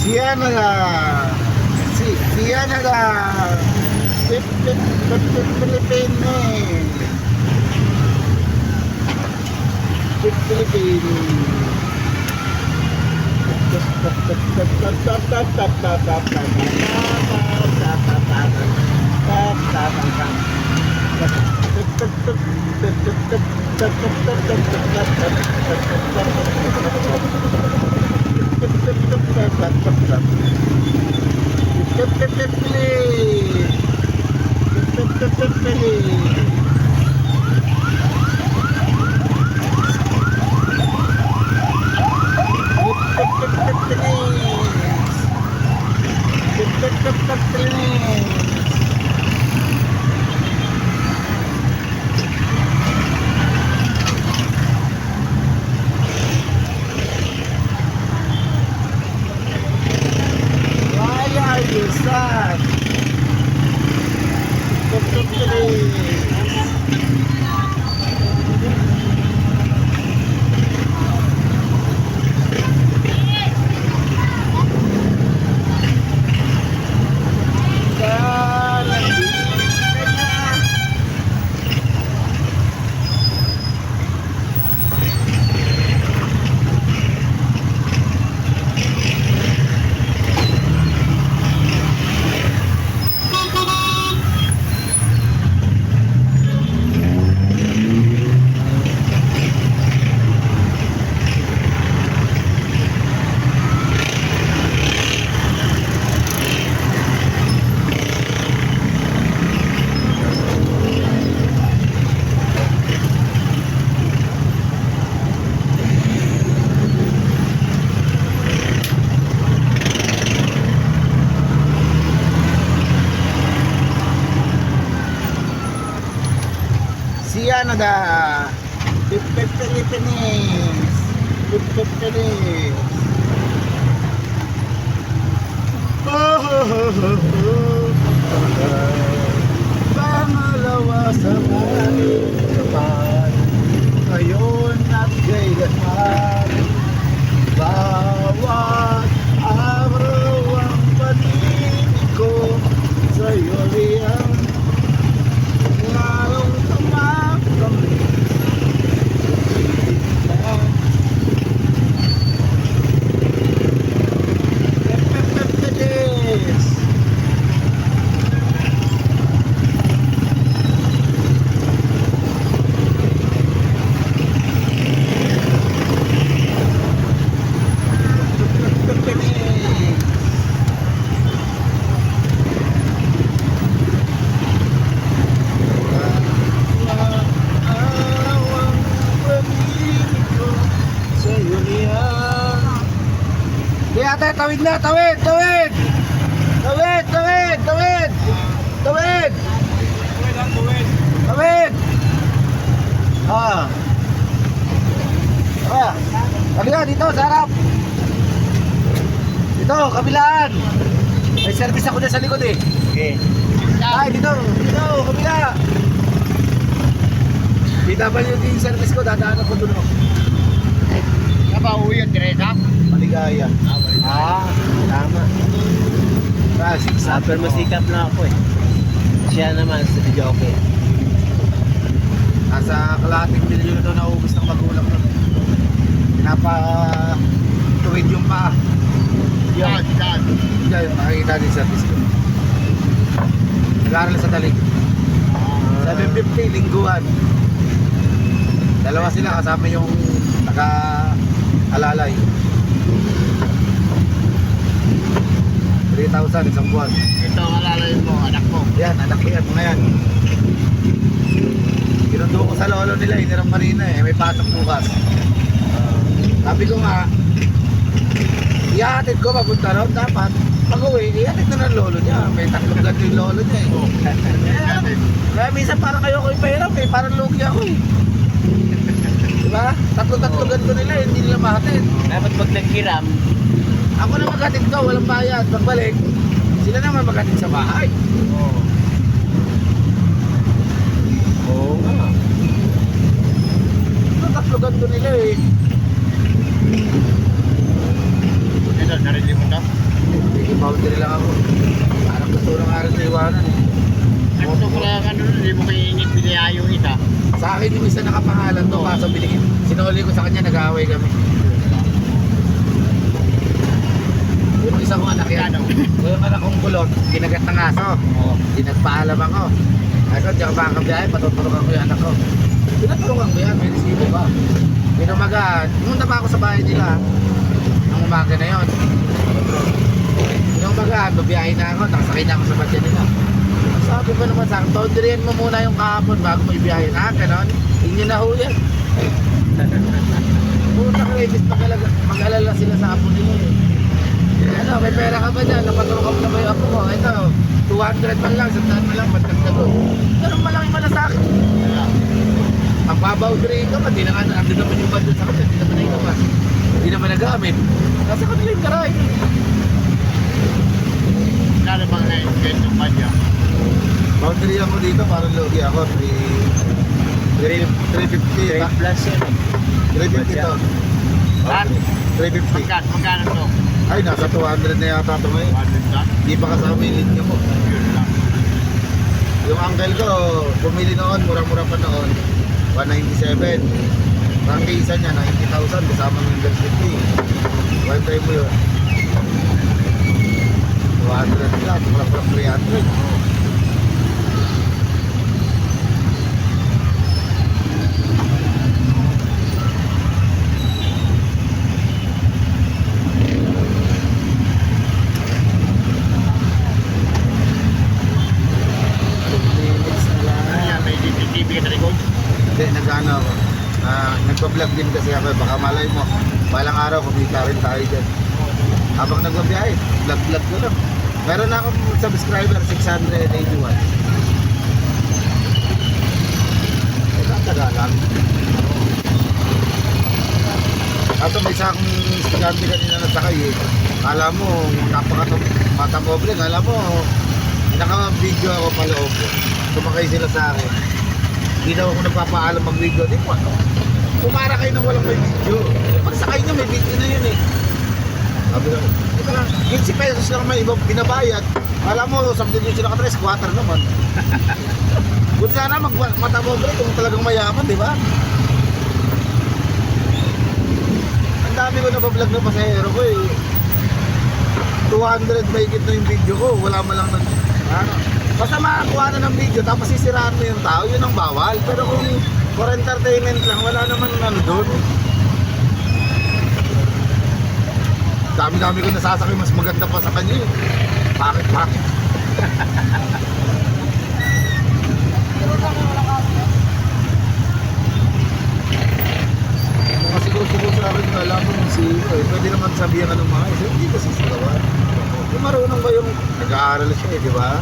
Canada. Canada. Philippines. Why are you sad? Canada. Philippines. Pangalawa sa maling kapal, ngayon at kailanman, bawat araw ang panig ko sa'yo riyan. Lalong tumakami ate, tawid na, tawid. Kabila, dito, sa harap. Dito, kabilaan. May service ako dyan sa likod eh. Okay. Ay, dito, kabila. PWD yung service ko, dadaan ako dun. Uwi yun, Teresa? Maligaya. Tama. Super masikap na ako eh. Siya naman sa video okay. Nasa kalahating milyon na ito naubos ng magulang na. Pinapa-tuwid yung paa. Yan. Diyan, makikita din sa service ko. Nag-aaral sa Talig. 750, lingguhan. Dalawa sila kasama yung naka-alalay. 3,000 isang buwan. Ito ang alalay mo, anak mo. Yan, anak yan, mga yan. Pinundo ko sa lolo nila, hiniram kanina eh. May pasok bukas. Sabi ko nga, ihatid ko papunta ron. Dapat, pag-uwi, ihatid na ng lolo niya. May tatlong ganito yung lolo niya eh. Kaya minsan parang kayo ko ipahiram eh. Parang lugi ako eh. Diba? Tatlo ganito nila, hindi nila mahatid. Dapat pag naghiram, Ako na maghatid ko, walang bayad. Pagbalik, sila naman maghatid sa bahay. oo nga. Tatlo ganito nila eh. Ito, sarili mo to? boundary lang ako. Parang gusto ng araw sa iwanan eh. Ito pala ano, hindi mo kayo pinaya yung isa. Sa akin yung isa nakapangalan to, kaso binigyan. Sinuli ko sa kanya, nag-aaway kami. Yung isa kong anak yan. Yung anak kong kulot, kinagat ng aso. Dinagpaalam ako. Ay ko, diyan ka makakabiyahe, patuturukan ko yung anak ko. Pinaturukan ko yan, may resibo ba? Pinumaga, pumunta pa ako sa bahay nila. Nung umaga na yun. Yung umaga, babiyahe na ako, nakasakay na ako sa badya nila. Sabi ko naman sa akin, tondrian mo muna yung kahapon bago mo ibiyahe na, ganon. Hindi na ho yan. Puta ka, ibig mag-alala sila sa apo nila eh. Ano, may pera ka ba dyan? Napatulong na ba yung apo mo? Ito, 200 man lang, 100 man lang, matagdag ko. Ganun malaki malasakit. Ang baboundary ka pa, di na nga, ando naman yung bandon sa kanya, di naman na ikaw hindi naman nagamit. Nasa kanila yung karay. Kano bang na-invent yung badya? Boundary ako dito, parang logi ako, 350. 3 plus yun. 350 to. Lahat? 350. Magkano to? Ay, nasa 200 na yata ito ngayon. 100 na? Hindi pa kasama yung linya mo. Yun lang. Yung uncle ko, pumili noon, mura-mura pa noon. 197. Ang isa niya, 90,000, kasama ng Windows 50. One time mo yun. 200 lang, parang 300. Hindi, nag-ano ako. Nagpa-vlog din kasi ako. Baka malay mo, balang araw kumita rin tayo dyan. Habang nagbabiyahe, vlog-vlog ko lang. Meron na akong subscriber, 681. Taga lang. Ato may isang estudyante kanina na sakay eh. Kala mo, napaka-matamoble. Kala mo, naka-video ako paloob. Sumakay sila sa akin. Hindi daw ako nagpapaalam mag-video. Di po, kumara kayo nang walang may video. Pag sakay nyo, may video na yun eh. Sabi ko, ito lang, 15 pesos lang may ibang binabayad. Alam mo, subdivision na ka-3, squatter naman. Kung sana matamobre kung talagang mayaman, di ba? Ang dami ko nabablog ng pasahero ko eh. 200 mahigit na yung video ko, wala man lang ano. Basta makakuha na ng video tapos sisiraan mo yung tao, yun ang bawal. Pero kung for entertainment lang, wala naman ano doon. Dami-dami ko nasasakay, mas maganda pa sa kanya. Bakit? Kasi siguro sa akin, alam mo si pwede naman sabihan ka ng mga isa, hindi kasi sigawan. Kung marunong ba yung nag-aaral siya eh, di ba?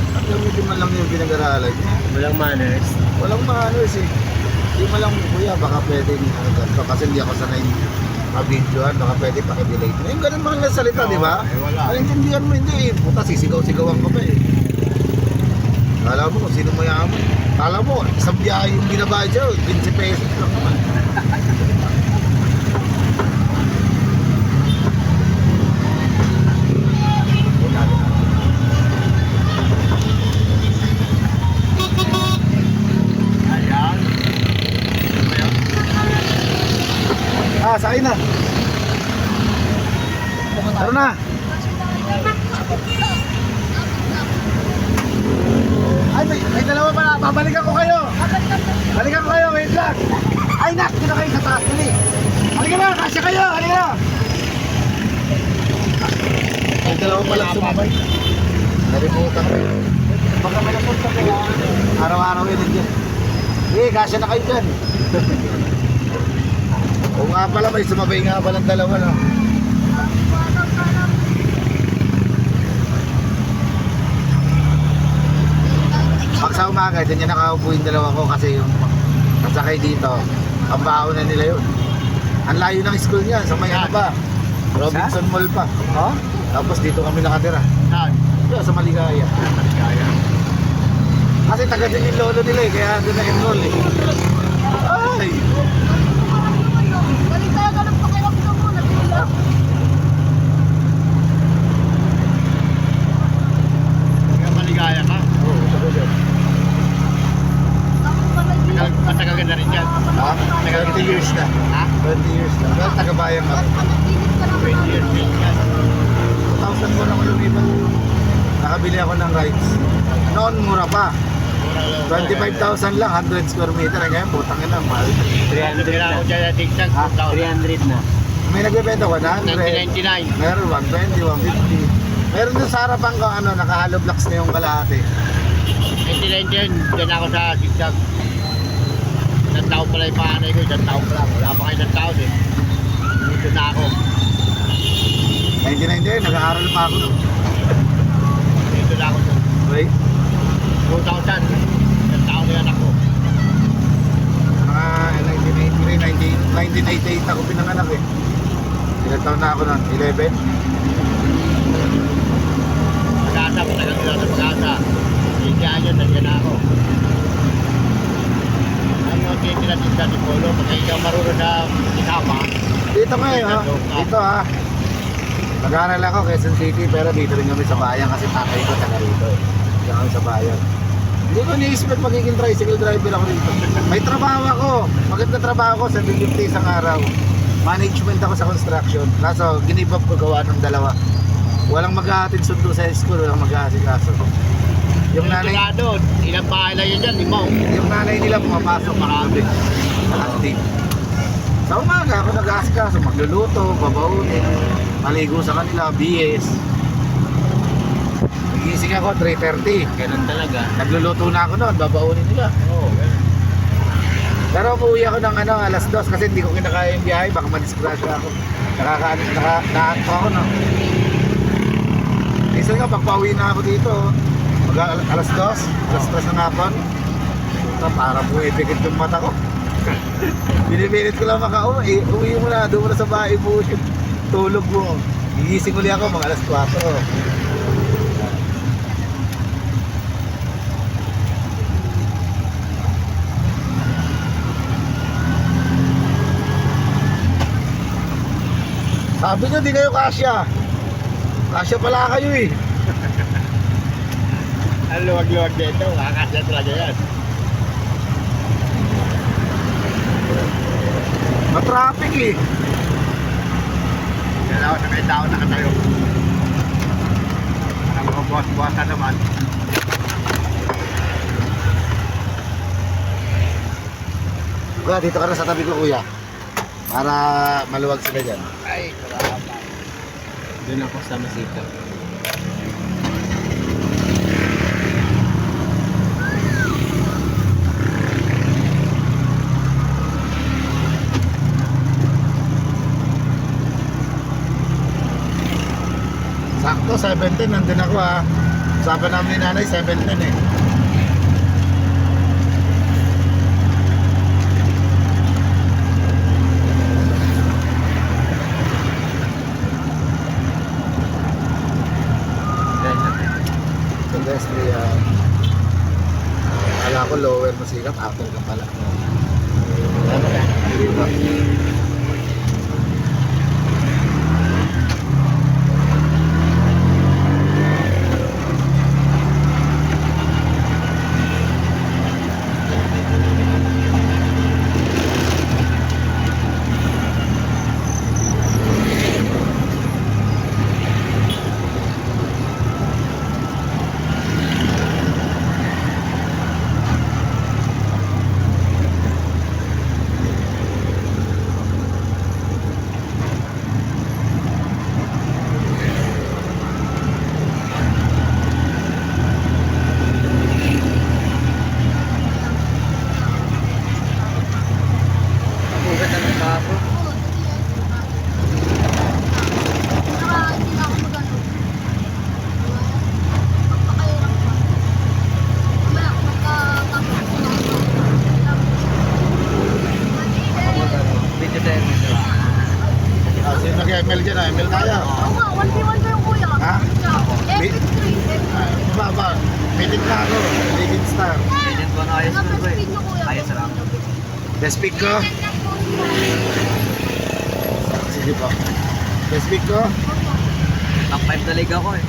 At gamitin man lang yung pinag-aralan niya. Walang manners. Walang manners eh. Hindi mo lang, kuya, baka pwede ganito. Kasi hindi ako sanay mabidyoan, baka pwede pakidelate mo. Yung ganun mga salita, di ba? Wala. Naintindihan mo hindi eh. Puta, sisigaw-sigawan ka pa eh. Kala mo kung sino mayaman. Kala mo, isang biyahe yung binabayad siya, 15 pesos lang naman. Sakay na. Tara na. Ay, may dalawa pa na. Babalikan ko kayo. Balikan ko kayo, wait lang. Ay, nak, dito kayo sa taas nila. Halika na, kasya kayo, halika na. May dalawa pa lang sumabay. Narimutan ko. Baka may napunta kayo. Araw-araw yun din dyan. Kasya na kayo dyan. O nga pala, may sumabay nga palang dalawa no? Pag sa umaga, dyan yung nakaupo yung dalawa ko kasi yung nasakay dito, ang baho na nila yun. Ang layo ng school niya, sa may ano pa, Robinson Mall pa. Oh? Tapos dito kami nakatira. Saan? Dito sa Maligaya. Maligaya. Kasi taga dyan yung lolo nila eh, kaya doon na-enroll eh. Ay! taga-bayan ka. 20 years din yan. 2,000 ko lang lumipat. Nakabili ako ng rides. Noon mura pa. 25,000 lang, 100 square meter. Ngayon, putang ina, mahal. 300 Kaya na. ako dyan na tigtag, Ah, 300 na. May nagbebenta ko na 100. 1999. Meron 120, 150. Meron doon sa harapan ko, ano, naka-hollow blocks na yung kalahati. 1999, dyan ako sa tigtag. Isang taon pala yung panganay ko, isang taon pala. Wala pa kayo ng taon eh. Dito na ako. 1999, nag-aaral pa ako. Dito na ako. Wait, 2000, isang taon na yan ako. mga 1983, 1988 ako pinanganak eh. Ilang taon na ako nun? 11? Pag-asa, matagal nila sa pag-asa. Hindi nyo, nandiyan na ako. Ano yung titiratin sa Tipolo? Pag ikaw marunong na isama, Dito ngayon, ha? Dito ha. Nag-aaral ako, Quezon City, pero dito rin kami sa bayan kasi tatay ko taga rito eh. Dito kami sa bayan. Hindi ko ni-expect magiging tricycle driver ako dito. May trabaho ako. Maganda trabaho ko, 750 isang araw. Management ako sa construction. Kaso, ginibab ko gawa ng dalawa. Walang mag-ahatid sundo sa school, walang mag-aasikaso. Yung nanay, doon, ilang bahay lang yun dyan, limaw. yung nanay nila pumapasok marami. Active. Sa umaga ako nag-aasikaso, magluluto, babaunin, maligo sa kanila, BS. Nagising ako 3:30. Ganun talaga. Nagluluto na ako noon, babaunin nila. Oo, Pero umuwi ako ng ano, alas 2 kasi hindi ko kinakaya yung biyahe, baka madisgrasya ako. Nakaanto ako no. Minsan nga, pagpauwi na ako dito, alas 2, alas 3 ng hapon, parang pumipikit yung mata ko. Binipilit ko lang makauwi, uwi mo na, doon mo na sa bahay mo, tulog mo. Gigising uli ako mga alas 4. Sabi nyo, di kayo kasya. Kasya pala kayo eh. ang luwag-luwag dito, kakasya talaga yan. Matraffic eh. Kaya ako sa may tao nakatayo. Ang mga buwas-buwasan naman. Kuya, dito ka na sa tabi ko kuya. Para maluwag sila dyan. Ay, salamat. Doon ako sa Masika. Sakto, 7:10 nandun ako ha. Usapan namin ni nanay, 7:10 eh. Pedestrian. Akala ko lower masikat, upper ka pala. Tama ka. Hindi ba? Sino nag-ML dyan ah? ML tayo. Oo nga, 1v1 kayo kuya. Ha? MP3. Baba, pilit na ako. Legend Star. Ganyan ko na ayos Ano ko pa ba eh. speed nyo kuya? Ayos lang. Best pick ko. Sige po. Best pick ko. Top 5 na liga ko eh.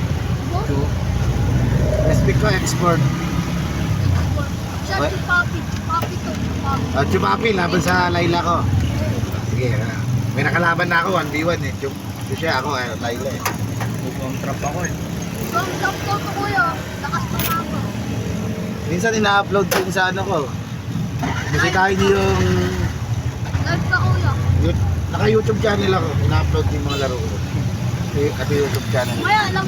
Two. Best pick ko, export. Siya si Papi. Papi to. Papi. At Chupapi, laban sa Layla ko. Sige, May nakalaban na ako, 1v1 eh. Yung siya ako, Laila eh. Mukhang trap ako eh. Long jump ko to kuya. Lakas pa nga ako. Minsan ina-upload din sa ano ko. Bisitahin niyo yung Live pa kuya. naka-YouTube channel ako. Ina-upload din yung mga laro ko. At yung YouTube channel. Kaya lang